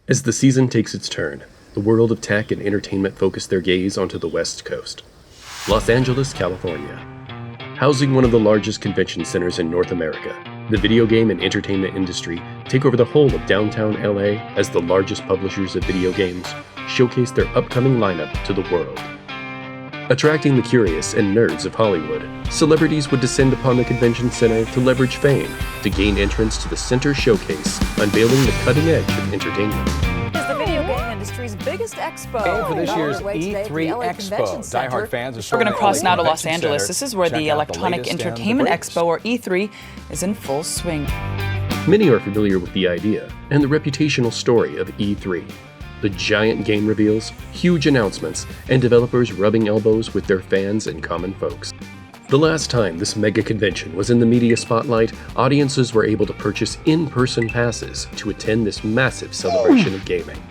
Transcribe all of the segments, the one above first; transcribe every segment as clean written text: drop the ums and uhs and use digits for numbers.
As the season takes its turn, the world of tech and entertainment focus their gaze onto the West Coast. Los Angeles, California. Housing one of the largest convention centers in North America, the video game and entertainment industry take over the whole of downtown LA as the largest publishers of video games showcase their upcoming lineup to the world. Attracting the curious and nerds of Hollywood, celebrities would descend upon the convention center to leverage fame to gain entrance to the center showcase, unveiling the cutting edge of entertainment. It's the video game industry's biggest expo. And for this year's E3 Expo, diehard fans are We're going to cross now to Los Convention Angeles. Center. This is where Check the out Electronic latest and the Entertainment greatest. Expo, or E3, is in full swing. Many are familiar with the idea and the reputational story of E3. The giant game reveals, huge announcements, and developers rubbing elbows with their fans and common folks. The last time this mega convention was in the media spotlight, audiences were able to purchase in-person passes to attend this massive celebration of gaming.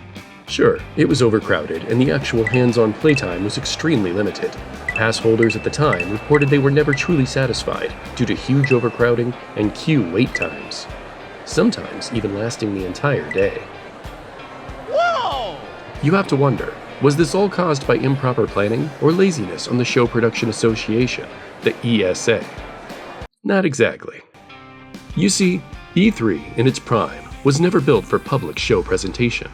Sure, it was overcrowded and the actual hands-on playtime was extremely limited. Pass holders at the time reported they were never truly satisfied due to huge overcrowding and queue wait times, sometimes even lasting the entire day. You have to wonder, was this all caused by improper planning or laziness on the Show Production Association, the ESA? Not exactly. You see, E3 in its prime was never built for public show presentation.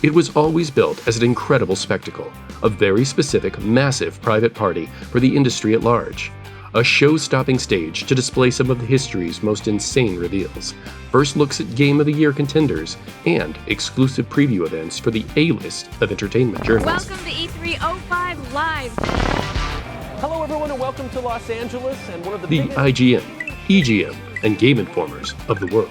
It was always built as an incredible spectacle, a very specific, massive private party for the industry at large. A show-stopping stage to display some of the history's most insane reveals, first looks at Game of the Year contenders, and exclusive preview events for the A-list of entertainment journals. Welcome to E305 Live. Hello everyone and welcome to Los Angeles and one of the The biggest... IGN, EGM, and Game Informers of the world.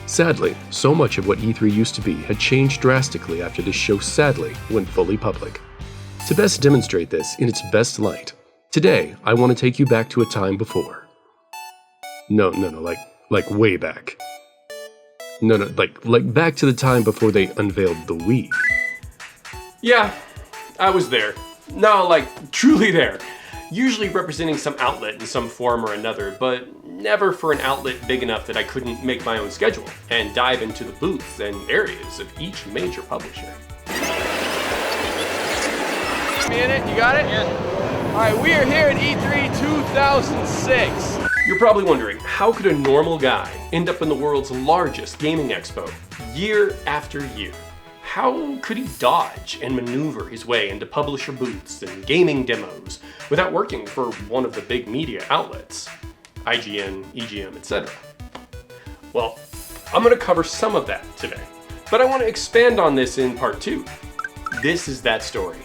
Sadly, so much of what E3 used to be had changed drastically after this show sadly went fully public. To best demonstrate this in its best light, today I want to take you back to a time before. No, like way back. No, like back to the time before they unveiled the Wii. Yeah, I was there. No, like, truly there. Usually representing some outlet in some form or another, but never for an outlet big enough that I couldn't make my own schedule and dive into the booths and areas of each major publisher. Me in it? You got it? Yeah. Alright, we are here at E3 2006. You're probably wondering, how could a normal guy end up in the world's largest gaming expo year after year? How could he dodge and maneuver his way into publisher booths and gaming demos without working for one of the big media outlets? IGN, EGM, etc. Well, I'm going to cover some of that today, but I want to expand on this in part 2. This is that story.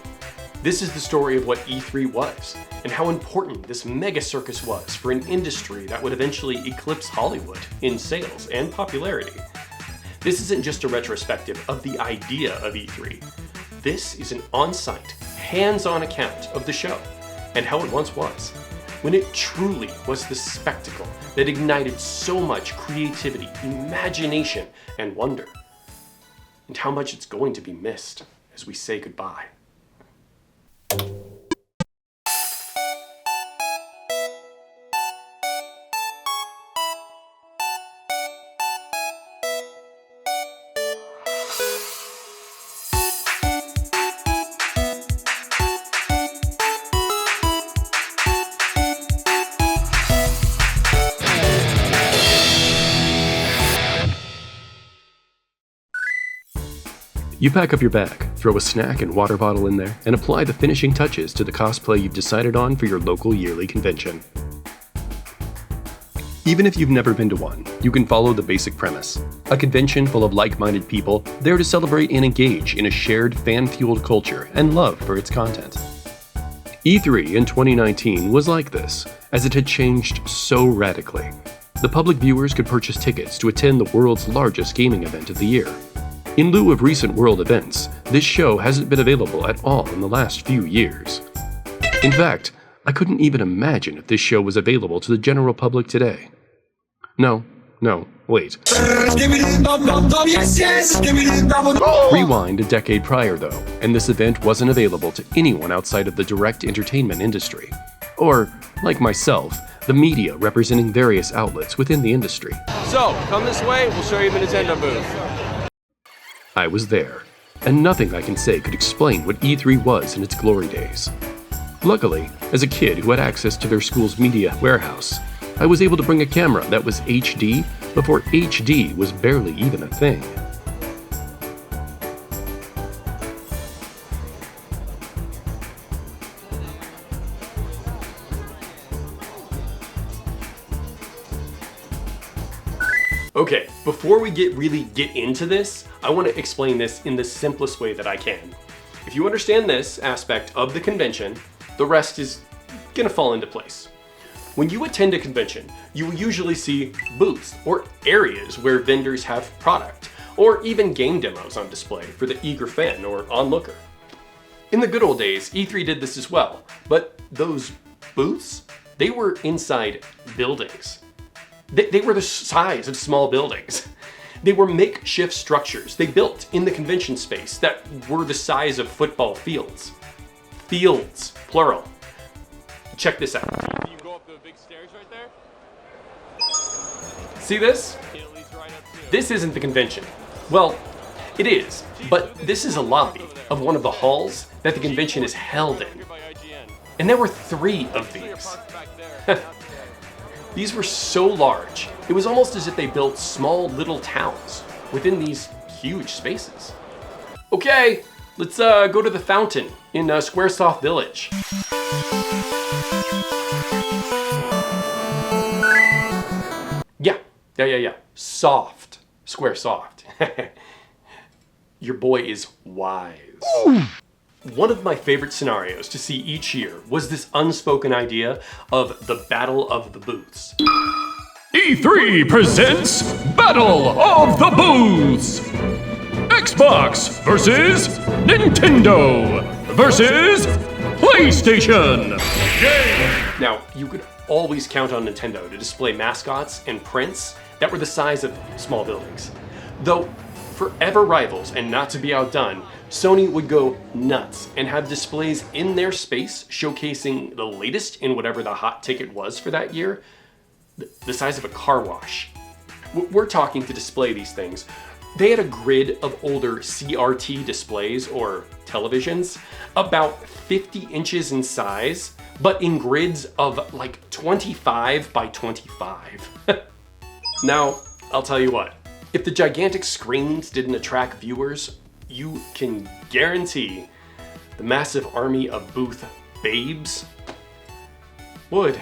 This is the story of what E3 was, and how important this mega circus was for an industry that would eventually eclipse Hollywood in sales and popularity. This isn't just a retrospective of the idea of E3. This is an on-site, hands-on account of the show and how it once was, when it truly was the spectacle that ignited so much creativity, imagination, and wonder, and how much it's going to be missed as we say goodbye. You pack up your bag, throw a snack and water bottle in there, and apply the finishing touches to the cosplay you've decided on for your local yearly convention. Even if you've never been to one, you can follow the basic premise. A convention full of like-minded people there to celebrate and engage in a shared fan-fueled culture and love for its content. E3 in 2019 was like this, as it had changed so radically. The public viewers could purchase tickets to attend the world's largest gaming event of the year. In lieu of recent world events, this show hasn't been available at all in the last few years. In fact, I couldn't even imagine if this show was available to the general public today. No, wait. Rewind a decade prior though, and this event wasn't available to anyone outside of the direct entertainment industry. Or, like myself, the media representing various outlets within the industry. So, come this way, we'll show you the Nintendo booth. I was there, and nothing I can say could explain what E3 was in its glory days. Luckily, as a kid who had access to their school's media warehouse, I was able to bring a camera that was HD before HD was barely even a thing. Okay, before we really get into this, I want to explain this in the simplest way that I can. If you understand this aspect of the convention, the rest is gonna fall into place. When you attend a convention, you will usually see booths or areas where vendors have product, or even game demos on display for the eager fan or onlooker. In the good old days, E3 did this as well, but those booths, they were inside buildings. They were the size of small buildings. They were makeshift structures they built in the convention space that were the size of football fields. Fields, plural. Check this out. You go up the big stairs right there? See this? It leads right up to. This isn't the convention. Well, it is, but this is a lobby of one of the halls that the convention is held in. By IGN. And there were 3 of these. Parked back there. These were so large, it was almost as if they built small little towns within these huge spaces. Okay, let's go to the fountain in Squaresoft Village. Yeah. Soft. Squaresoft. Your boy is wise. One of my favorite scenarios to see each year was this unspoken idea of the Battle of the Booths. E3 presents Battle of the Booths! Xbox versus Nintendo versus PlayStation! Now, you could always count on Nintendo to display mascots and prints that were the size of small buildings. Though, forever rivals and not to be outdone, Sony would go nuts and have displays in their space showcasing the latest in whatever the hot ticket was for that year, the size of a car wash. We're talking to display these things. They had a grid of older CRT displays or televisions, about 50 inches in size, but in grids of like 25 by 25. Now, I'll tell you what, if the gigantic screens didn't attract viewers, you can guarantee the massive army of booth babes would.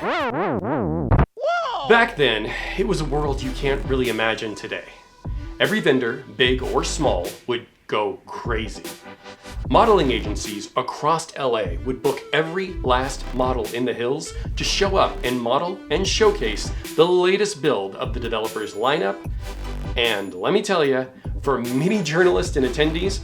Back then, it was a world you can't really imagine today. Every vendor, big or small, would go crazy. Modeling agencies across LA would book every last model in the hills to show up and model and showcase the latest build of the developer's lineup. And let me tell you, for many journalists and attendees,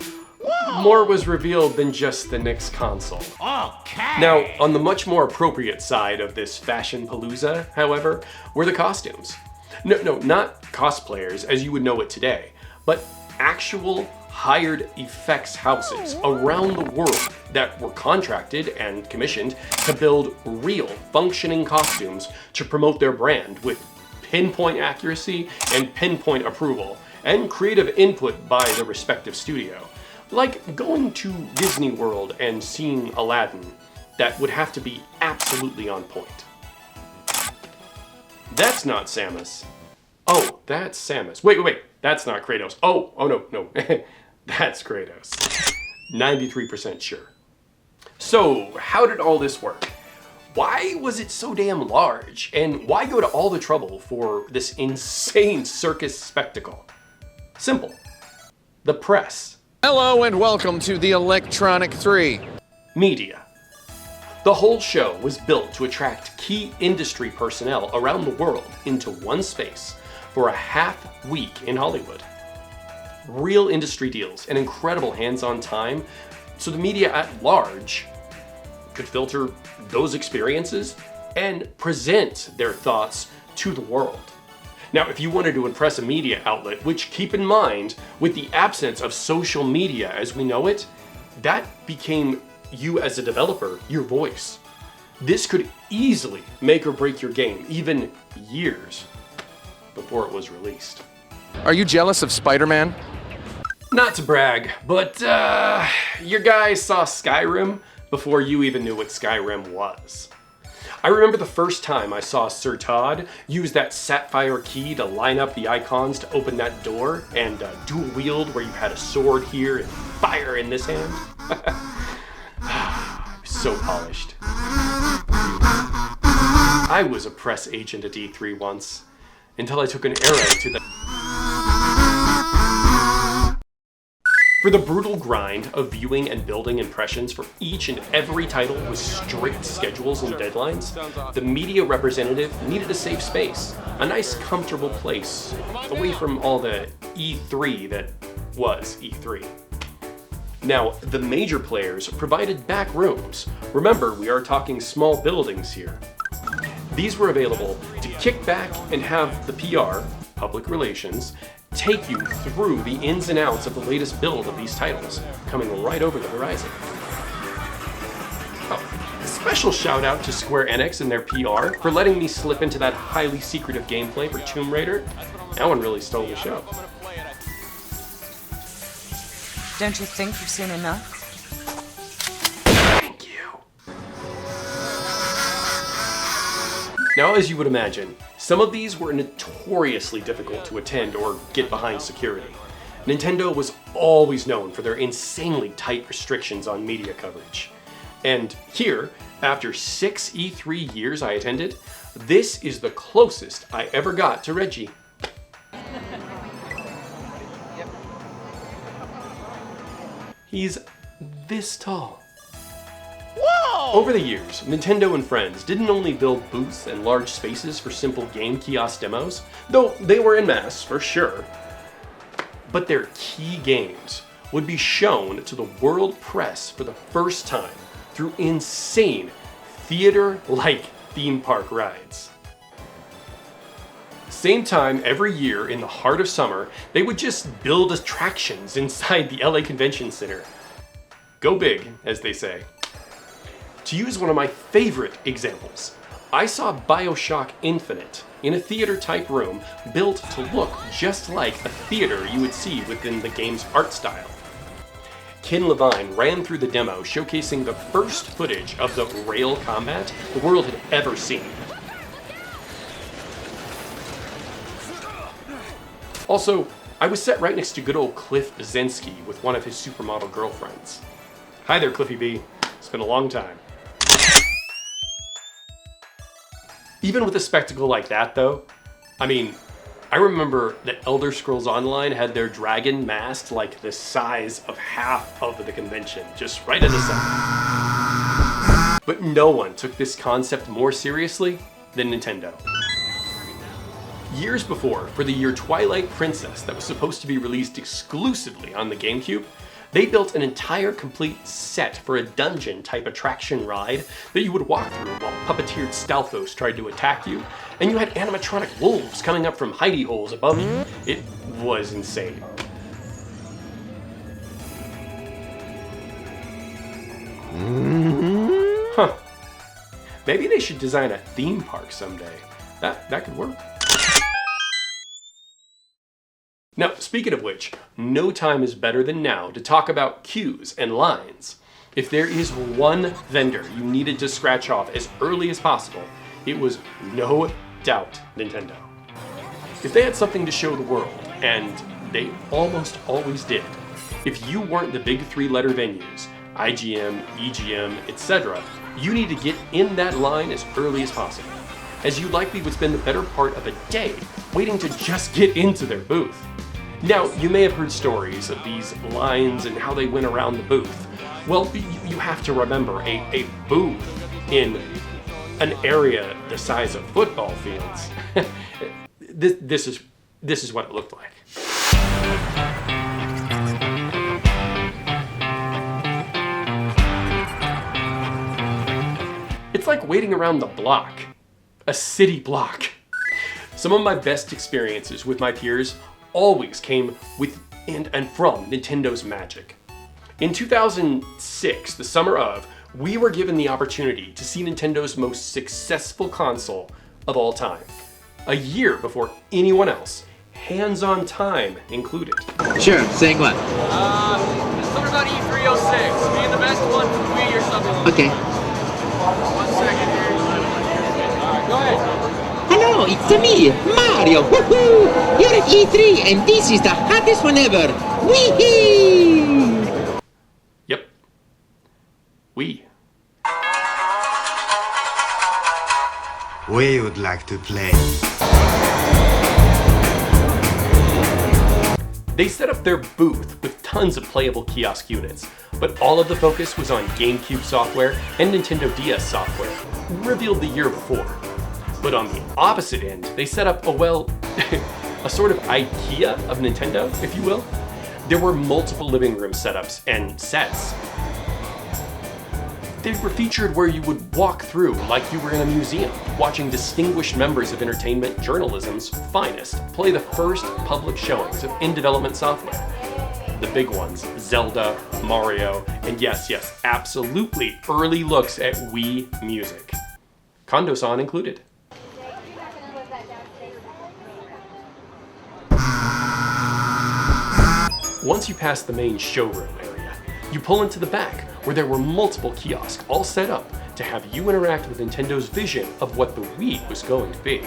more was revealed than just the next console. Okay. Now, on the much more appropriate side of this fashion palooza, however, were the costumes. No, not cosplayers as you would know it today, but actual hired effects houses around the world that were contracted and commissioned to build real functioning costumes to promote their brand with pinpoint accuracy and pinpoint approval and creative input by the respective studio. Like going to Disney World and seeing Aladdin, that would have to be absolutely on point. That's not Samus. Oh, that's Samus. Wait, that's not Kratos. Oh no. That's Kratos. 93% sure. So, how did all this work? Why was it so damn large? And why go to all the trouble for this insane circus spectacle? Simple. The press. Hello and welcome to the Electronic 3. Media. The whole show was built to attract key industry personnel around the world into one space for a half week in Hollywood. Real industry deals and incredible hands-on time so the media at large could filter those experiences and present their thoughts to the world. Now, if you wanted to impress a media outlet, which keep in mind, with the absence of social media as we know it, that became you as a developer, your voice. This could easily make or break your game, even years before it was released. Are you jealous of Spider-Man? Not to brag, but your guys saw Skyrim before you even knew what Skyrim was. I remember the first time I saw Sir Todd use that sapphire key to line up the icons to open that door and dual wield where you had a sword here and fire in this hand. So polished. I was a press agent at E3 once, until I took an arrow to the... For the brutal grind of viewing and building impressions for each and every title with strict schedules and deadlines, the media representative needed a safe space, a nice comfortable place, away from all the E3 that was E3. Now, the major players provided back rooms. Remember, we are talking small buildings here. These were available to kick back and have the PR, public relations, take you through the ins and outs of the latest build of these titles, coming right over the horizon. Oh, a special shout out to Square Enix and their PR for letting me slip into that highly secretive gameplay for Tomb Raider. That one really stole the show. Don't you think you've seen enough? Thank you. Now, as you would imagine, some of these were notoriously difficult to attend or get behind security. Nintendo was always known for their insanely tight restrictions on media coverage. And here, after 6 E3 years I attended, this is the closest I ever got to Reggie. He's this tall. Whoa! Over the years, Nintendo and friends didn't only build booths and large spaces for simple game kiosk demos, though they were en masse for sure, but their key games would be shown to the world press for the first time through insane theater-like theme park rides. Same time every year in the heart of summer, they would just build attractions inside the LA Convention Center. Go big, as they say. To use one of my favorite examples, I saw BioShock Infinite in a theater-type room built to look just like a theater you would see within the game's art style. Ken Levine ran through the demo showcasing the first footage of the rail combat the world had ever seen. Also, I was set right next to good old Cliff Bzzinski with one of his supermodel girlfriends. Hi there, Cliffy B. It's been a long time. Even with a spectacle like that, though, I mean, I remember that Elder Scrolls Online had their dragon masked like the size of half of the convention, just right in the center. But no one took this concept more seriously than Nintendo. Years before, for the year Twilight Princess that was supposed to be released exclusively on the GameCube, they built an entire complete set for a dungeon-type attraction ride that you would walk through while puppeteered Stalfos tried to attack you, and you had animatronic wolves coming up from hidey holes above you. It was insane. Huh. Maybe they should design a theme park someday. That could work. Now, speaking of which, no time is better than now to talk about queues and lines. If there is one vendor you needed to scratch off as early as possible, it was no doubt Nintendo. If they had something to show the world, and they almost always did, if you weren't the big 3-letter venues, IGM, EGM, etc., you need to get in that line as early as possible, as you likely would spend the better part of a day waiting to just get into their booth. Now, you may have heard stories of these lines and how they went around the booth. Well, you have to remember, a booth in an area the size of football fields, this is what it looked like. It's like waiting around the block, a city block. Some of my best experiences with my peers always came with and from Nintendo's magic. In 2006, the summer of, we were given the opportunity to see Nintendo's most successful console of all time. A year before anyone else, hands-on time included. Sure, saying what? Something about E306, being the best one for Wii or something. Okay. 1 second here. Alright, go ahead. Hello, it's me, Mario. Woohoo! You're at E3 and this is the hottest one ever. Wee-hee! Yep. Wii. We would like to play. They set up their booth with tons of playable kiosk units, but all of the focus was on GameCube software and Nintendo DS software, revealed the year before. But on the opposite end, they set up a sort of IKEA of Nintendo, if you will. There were multiple living room setups and sets. They were featured where you would walk through like you were in a museum, watching distinguished members of entertainment journalism's finest play the first public showings of in-development software. The big ones, Zelda, Mario, and yes, absolutely early looks at Wii music. Kondo-san included. Once you pass the main showroom area, you pull into the back where there were multiple kiosks all set up to have you interact with Nintendo's vision of what the Wii was going to be.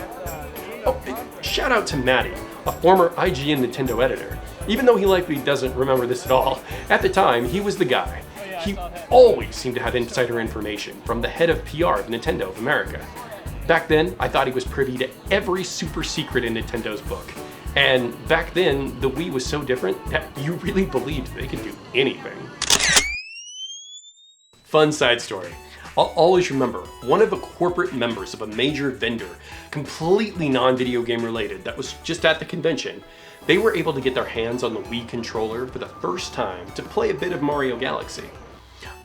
Oh, shout out to Matty, a former IGN Nintendo editor. Even though he likely doesn't remember this at all, at the time he was the guy. He always seemed to have insider information from the head of PR of Nintendo of America. Back then, I thought he was privy to every super secret in Nintendo's book. And back then, the Wii was so different that you really believed they could do anything. Fun side story. I'll always remember one of the corporate members of a major vendor, completely non-video game related, that was just at the convention. They were able to get their hands on the Wii controller for the first time to play a bit of Mario Galaxy.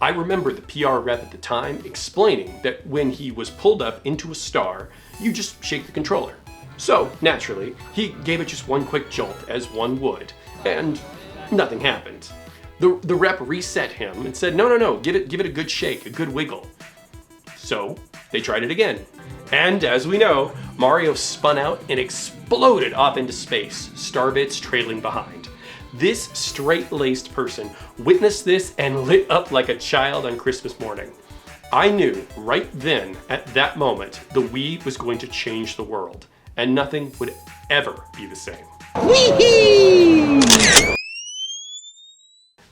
I remember the PR rep at the time explaining that when he was pulled up into a star, you just shake the controller. So, naturally, he gave it just one quick jolt, as one would, and nothing happened. The rep reset him and said, no, give it a good shake, a good wiggle. So, they tried it again. And as we know, Mario spun out and exploded off into space, starbits trailing behind. This straight-laced person witnessed this and lit up like a child on Christmas morning. I knew right then, at that moment, the Wii was going to change the world, and nothing would ever be the same. Wee-hee!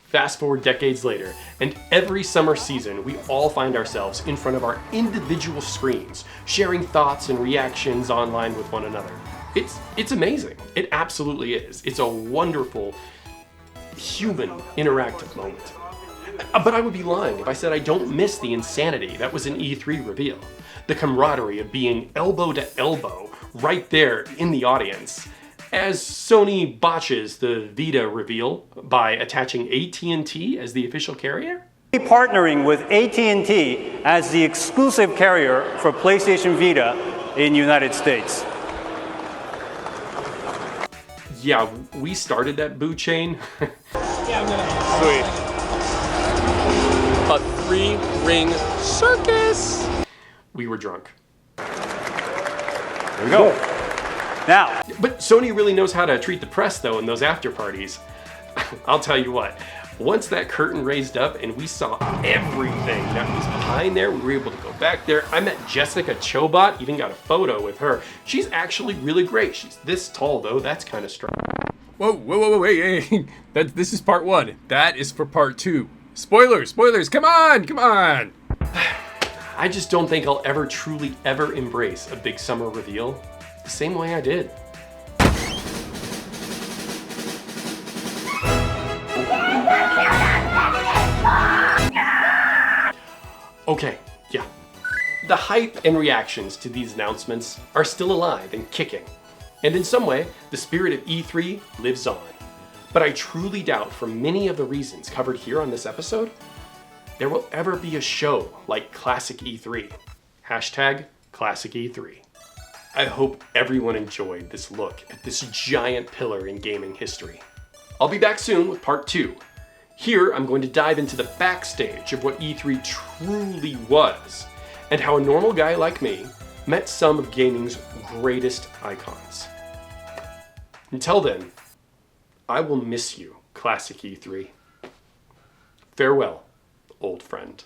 Fast forward decades later, and every summer season, we all find ourselves in front of our individual screens, sharing thoughts and reactions online with one another. It's amazing. It absolutely is. It's a wonderful, human, interactive moment. But I would be lying if I said I don't miss the insanity that was an E3 reveal. The camaraderie of being elbow to elbow right there in the audience. As Sony botches the Vita reveal by attaching AT&T as the official carrier? Partnering with AT&T as the exclusive carrier for PlayStation Vita in the United States. Yeah, we started that boo chain. Sweet. A 3-ring circus. We were drunk. There we go. Now. But Sony really knows how to treat the press, though, in those after parties. I'll tell you what, once that curtain raised up and we saw everything that was behind there, we were able to go back there. I met Jessica Chobot, even got a photo with her. She's actually really great. She's this tall, though. That's kind of strong. Whoa, wait. This is part 1. That is for part 2. Spoilers, come on! I just don't think I'll ever truly ever embrace a big summer reveal the same way I did. Okay, yeah. The hype and reactions to these announcements are still alive and kicking. And in some way, the spirit of E3 lives on. But I truly doubt, for many of the reasons covered here on this episode, there will ever be a show like Classic E3. Hashtag Classic E3. I hope everyone enjoyed this look at this giant pillar in gaming history. I'll be back soon with part 2. Here, I'm going to dive into the backstage of what E3 truly was, and how a normal guy like me met some of gaming's greatest icons. Until then, I will miss you, classic E3. Farewell, old friend.